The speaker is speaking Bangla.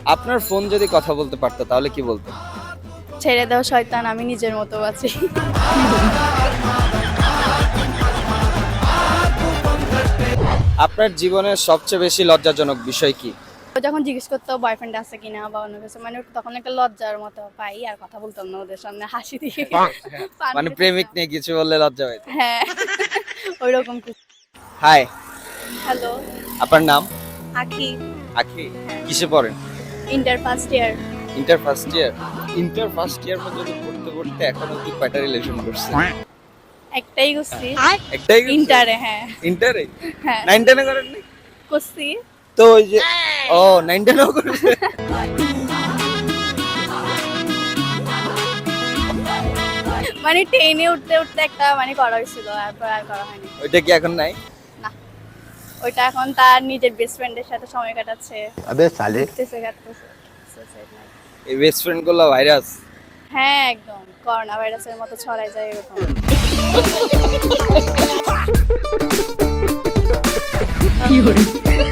আপনার ফোন যদি কথা বলতে পারতো তাহলে কি বলতো? ছেড়ে দাও শয়তান, আমি নিজের মতো আছি। আপনার জীবনের সবচেয়ে বেশি লজ্জাজনক বিষয় কি? ও যখন জিজ্ঞেস করতো বয়ফ্রেন্ড আছে কিনা বা অন্য কিছু, মানে তখন একটা লজ্জার মতো পাই, আর কথা বলতাম না ওদের সামনে, হাসি দিয়ে পানি মানে দিয়ে প্রেমিক থাকতাম। নিয়ে কিছু বললে লজ্জা পাইতো। হ্যাঁ, ওইরকম কিছু। হাই, হ্যালো, আপনার নাম? আখি। আখি। কিসে পড়েন? Inter first year. Inter first year. Inter first year মধ্যে পড়তে পড়তে এখন অবধি কয়টা রিলেশন করছে? একটাই করছি একটাই ইন্টারে। হ্যাঁ ইন্টারে? হ্যাঁ 9 10 করেন নাই? করছি। তো ওই যে ও 9 10 ও করছে। মানে ট্রেনে উঠতে উঠতে একটা মানে করা হয়েছিল, তারপর আর করা হয়নি। ওইটা কি এখন নাই? না, ওইটা এখন তার নিজের বেস্ট ফ্রেন্ডের সাথে সময় কাটাচ্ছে, अबे साले ঘুরতেছে কাটতেছে। Suicide life। এই বেস্ট ফ্রেন্ড গুলো ভাইরাস। হ্যাঁ একদম করোনা ভাইরাসের মতো ছড়াই যায় এরকম। কি hore